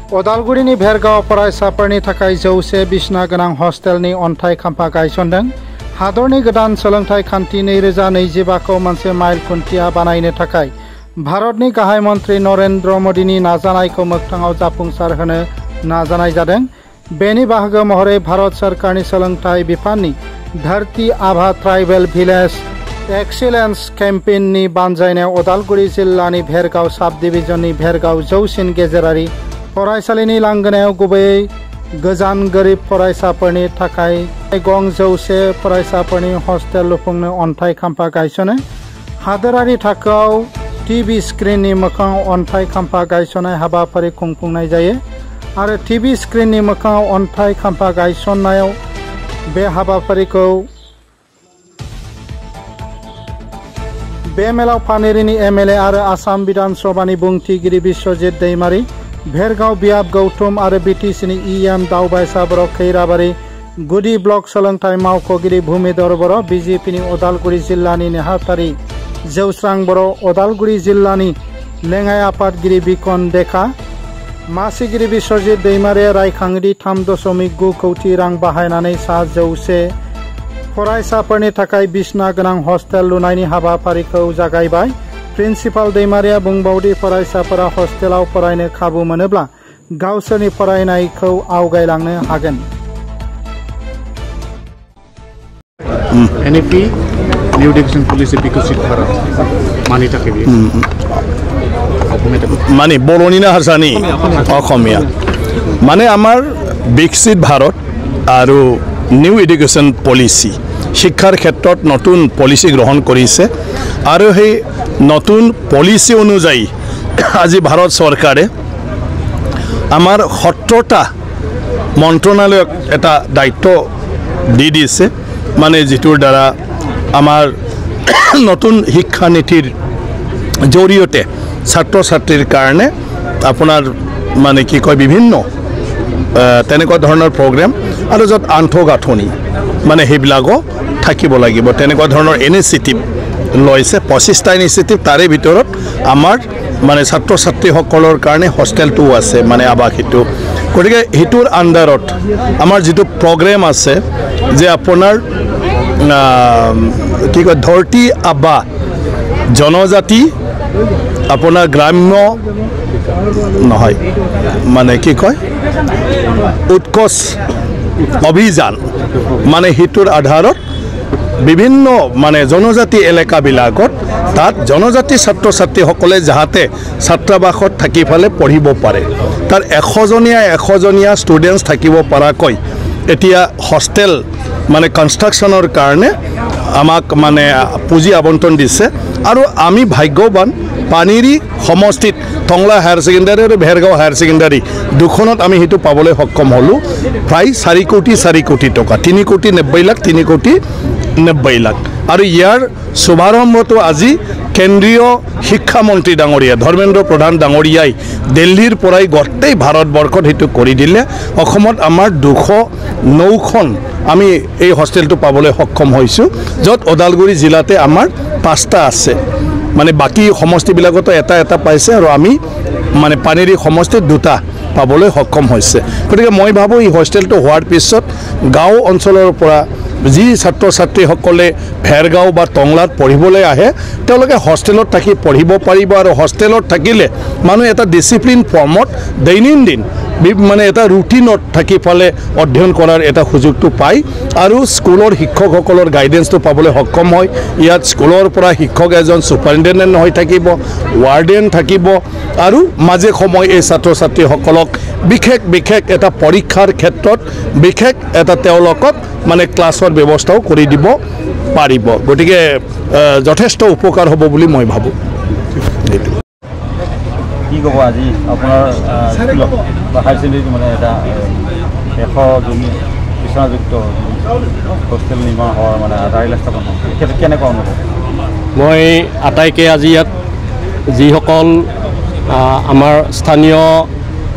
अदालगुरिनि भेरगाव फरायसाफोरनि थाखाय 100 बिसना गोनां हस्टेलनि अन्थाइ खाम्फा गायसनदों। हादरनि गोदान सोलोंथाइ खान्थि 2025 खौ मोनसे माइल खुन्थिया बानायनो थाखाय भारतनि गाहाय मन्त्री नरेन्द्र मोदीनि नाजानायखौ मोगथाङाव जाफुंसार होनो नाजानाय जादों। बेनि बाहागो महरै भारत सरकारनि सोलोंथाइ बिफाननि धरती आभा ट्राइबेल भिलेज एक्सिलेन्स केम्पेइननि बानजायनायाव अदालगुरि जिल्लानि भेरगाव साब डिभिजननि भेरगाव जौसिन गेजेरारि फरायसालिनि लांगोनायाव गुबैयै गोजान गोरिब फरायसाफोरनि थाखाय गं 100 फरायसाफोरनि हस्टेल लुफुंनो अन्थाइ खाम्फा गायसनो। हादोरारि थाखोआव टिभि स्क्रिननि मोखाङाव अन्थाइ खाम्फा गायसननाय हाबाफारि खुंफुंनाय जायो आरो टिभि स्क्रिननि मोखाङाव अन्थाइ खाम्फा गायसननायाव बे हाबाफारिखौ बे मेलाव पानेरिनि एमएलए आरो आसाम विधान सभानि बुंथिगिरि बिश्वजित दैमारी, भेरगाव बियाब गौतम आरो बिटिसिनि इएम दावबायसा बर' खैराबारि गुदि ब्लक सोलोंथाइ मावख'गिरि भूमिधर बर', बिजेपिनि अदालगुरि जिल्लानि नेहाथारि जौस्रां बर', अदालगुरि जिल्लानि लेङाइ आफादगिरि बिकन देखा, मासिगिरि बिश्वजित दैमारिया रायखांदि 3.9 कौटि रां बाहायनानै सा 100 फरायसाफोरनि थाखाय बिसना गोनां हस्टेल लुनायनि हाबाफारिखौ जागायबाय। प्रिन्सिपाल दैमारिया बुंबावदि फरायसाफोरा हस्टेलाव फरायनो खाबु मोनोब्ला गावसोरनि फरायनायखौ आवगायलांनो हागोन। एनएपी निउ एडुकेशन पलिसी विकसित भारत मानि थाखाय बे माने बर'निनो हारसानि अखमिया माने आमार विकसित भारत आरो निउ एडुकेशन पलिसी शिक्षार क्षेत्रत नतुन पलिसी ग्रहण करिছে आरो हे नतुन पलिसी अनुयायी আজি भारत सरकारे आमार 17टा मन्त्रणालयक एटा दायित्व दी दिছে माने जिटुर द्वारा आमार नतुन शिक्षा नीतिर जरियते छात्र छात्रीर कारणे आपनार माने कि कय विभिन्न तेनेকুৱা ধৰণৰ प्रोग्राम आरो जत आंठगाठনি माने हेबिलागो থাকিব লাগিব तेनेকুৱা ধৰণৰ इनिशिएटिव लयसे 25টা इनिशिएटिव तारे ভিতৰত आमार माने छात्र छात्री সকলৰ কাৰণে हस्टेलটো আছে মানে আবাসিটো গতিকে হিটোৰ আন্ডাৰত আমাৰ যেটো प्रोग्राम আছে যে আপোনাৰ কি কয় ধৰতি আবা জনজাতি আপোনাৰ গ্ৰাম্য নহয় মানে কি কয় উৎকৰ্ষ অভিযান মানে হিটোৰ আধাৰত বিভিন্ন মানে জনজাতি এলেকাবিলাকত তাত জনজাতি ছাত্ৰ ছাত্ৰীসকলে যাহাতে ছাত্ৰাবাসত থাকি ফালে পঢ়িব পাৰে তাৰ 100জনীয়া ষ্টুডেন্টছ থাকিব পৰাকৈ এতিয়া হোষ্টেল মানে কনষ্ট্ৰাকচনৰ কাৰণে আমাক মানে পুঁজি আবণ্টন দিছে আৰু আমি ভাগ্যৱান পানেৰী সমষ্টিত টংলা হায়াৰ সেকেন্ডাৰী আৰু ভেৰগাঁও হায়াৰ সেকেন্ডাৰী দুখনত আমি হেতু পাবলৈ সক্ষম হলো প্ৰায় 4 কোটি টকা 3 কোটি 90 লাখ 3 কোটি 90 লাখ আৰু ইয়াৰ শুভাৰম্ভটো আজি কেন্দ্ৰীয় শিক্ষা মন্ত্ৰী ডাঙৰীয়া ধৰ্মেন্দ্ৰ প্ৰধান ডাঙৰীয়াই দিল্লীৰ পৰাই গটেই ভাৰতবৰ্ষত হেতু কৰি দিলে অসমত আমাৰ 209খন আমি এই হোষ্টেলটো পাবলৈ সক্ষম হৈছো যত ওদালগুৰি জিলাতে আমাৰ 5টা আছে মানে বাকি সমষ্টিবিলাকতো এটা পাইছে আৰু আমি মানে পানেৰী সমষ্টিত 2টা পাবলৈ সক্ষম হৈছে গতিকে মই ভাবো এই হোষ্টেলটো হোৱাৰ পিছত গাঁও অঞ্চলৰ পৰা যি ছাত্ৰ ছাত্ৰীসকলে ভেৰগাঁও বা টংলাত পঢ়িবলৈ আহে তেওঁলোকে হোষ্টেলত থাকি পঢ়িব পাৰিব আৰু হোষ্টেলত থাকিলে মানুহ এটা ডিসিপ্লিন ফৰ্মত দৈনন্দিন মানে এটা ৰুটিনত থাকি ফালে অধ্যয়ন কৰাৰ এটা সুযোগটো পায় আৰু স্কুলৰ শিক্ষকসকলৰ গাইডেন্সটো পাবলৈ সক্ষম হয় ইয়াত স্কুলৰ পৰা শিক্ষক এজন সুপাৰিনটেণ্ডেণ্ট হৈ থাকিব ৱাৰ্ডেন থাকিব আৰু মাজে সময় এই ছাত্ৰ ছাত্ৰীসকলক বিশেষ এটা পৰীক্ষাৰ ক্ষেত্ৰত বিশেষ এটা তেওঁলোকক মানে ক্লাছৰ ব্যৱস্থাও কৰি দিব পাৰিব গতিকে যথেষ্ট উপকাৰ হ'ব বুলি মই ভাবো কি ক'ব আজি আপোনাৰ স্কুলত বা হাই ছেকেণ্ডাৰী মানে এটা 100 বিচনাযুক্ত হোষ্টেল নিৰ্মাণ হোৱাৰ মানে আধাৰশিলা স্থাপন কেনেকুৱা অনুভৱ মই আটাইকে আজি ইয়াত যিসকল আমাৰ স্থানীয়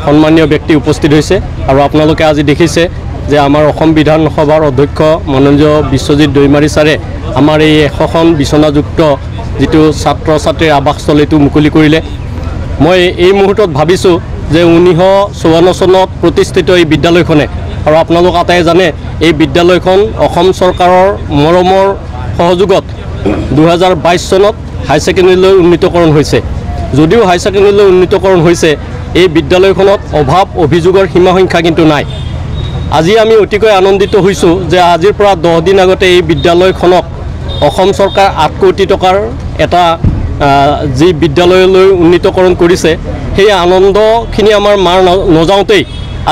সন্মানীয় ব্যক্তি উপস্থিত হৈছে আৰু আপোনালোকে আজি দেখিছে যে আমাৰ অসম বিধানসভাৰ অধ্যক্ষ মাননীয় বিশ্বজিত দৈমাৰী ছাৰে আমাৰ এই 100খন বিচনাযুক্ত যেটো ছাত্ৰ ছাত্ৰীৰ আৱাসস্থলীটো মুকলি কৰিলে মই এই মুহূৰ্তত ভাবিছোঁ যে 1954 চনত প্ৰতিষ্ঠিত এই বিদ্যালয়খনে, আৰু আপোনালোক আটাইয়ে জানে এই বিদ্যালয়খন অসম চৰকাৰৰ মৰমৰ সহযোগত 2022 চনত হাই ছেকেণ্ডেৰীলৈ উন্নীতকৰণ হৈছে। যদিও হাই ছেকেণ্ডেৰীলৈ উন্নীতকৰণ হৈছে, এই বিদ্যালয়খনত অভাৱ অভিযোগৰ সীমা সংখ্যা কিন্তু নাই। আজি আমি অতিকৈ আনন্দিত হৈছোঁ যে আজিৰ পৰা 10 দিন আগতে এই বিদ্যালয়খনক অসম চৰকাৰ 8 কোটি টকাৰ এটা যি বিদ্যালয়লৈ উন্নীতকৰণ কৰিছে, সেই আনন্দখিনি আমাৰ মাৰ নযাওঁতেই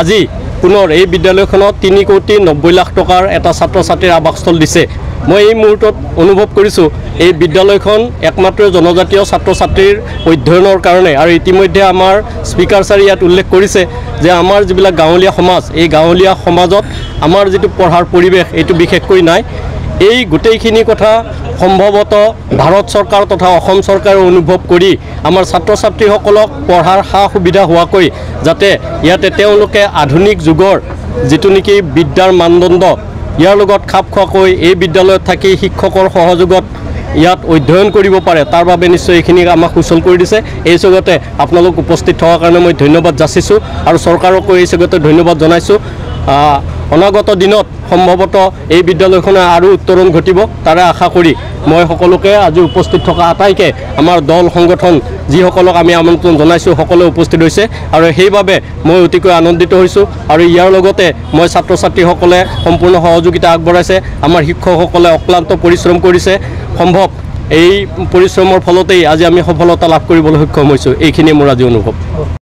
আজি পুনৰ এই বিদ্যালয়খনত 3 কোটি 90 লাখ টকাৰ এটা ছাত্ৰ ছাত্ৰীৰ আৱাসস্থল দিছে। মই এই মুহূৰ্তত অনুভৱ কৰিছোঁ এই বিদ্যালয়খন একমাত্ৰ জনজাতীয় ছাত্ৰ ছাত্ৰীৰ অধ্যয়নৰ কাৰণে। আৰু ইতিমধ্যে আমাৰ স্পীকাৰ ছাৰে ইয়াত উল্লেখ কৰিছে যে আমাৰ যিবিলাক গাঁৱলীয়া সমাজ, এই গাঁৱলীয়া সমাজত আমাৰ যিটো পঢ়াৰ পৰিৱেশ এইটো বিশেষকৈ নাই। এই গোটেইখিনি কথা সম্ভৱতঃ ভাৰত চৰকাৰ তথা অসম চৰকাৰে অনুভৱ কৰি আমাৰ ছাত্ৰ ছাত্ৰীসকলক পঢ়াৰ সা সুবিধা হোৱাকৈ যাতে ইয়াতে তেওঁলোকে আধুনিক যুগৰ যিটো নেকি বিদ্যাৰ মানদণ্ড ইয়াৰ লগত খাপ খোৱাকৈ এই বিদ্যালয়ত থাকি শিক্ষকৰ সহযোগত ইয়াত অধ্যয়ন কৰিব পাৰে, তাৰ বাবে নিশ্চয় এইখিনি আমাক সুচল কৰি দিছে। এই জগতে আপোনালোক উপস্থিত থকাৰ কাৰণে মই ধন্যবাদ যাচিছোঁ আৰু চৰকাৰকো এই জগতে ধন্যবাদ জনাইছোঁ। অনাগত দিনত সম্ভৱতঃ এই বিদ্যালয়খনে আৰু উত্তৰণ ঘটিব, তাৰে আশা কৰি মই সকলোকে আজি উপস্থিত থকা আটাইকে আমাৰ দল সংগঠন যিসকলক আমি আমন্ত্ৰণ জনাইছোঁ সকলোৱে উপস্থিত হৈছে আৰু সেইবাবে মই অতিকৈ আনন্দিত হৈছোঁ। আৰু ইয়াৰ লগতে মই ছাত্ৰ ছাত্ৰীসকলে সম্পূৰ্ণ সহযোগিতা আগবঢ়াইছে, আমাৰ শিক্ষকসকলে অক্লান্ত পৰিশ্ৰম কৰিছে। সম্ভৱ এই পৰিশ্ৰমৰ ফলতেই আজি আমি সফলতা লাভ কৰিবলৈ সক্ষম হৈছোঁ। এইখিনিয়ে মোৰ আজি অনুভৱ।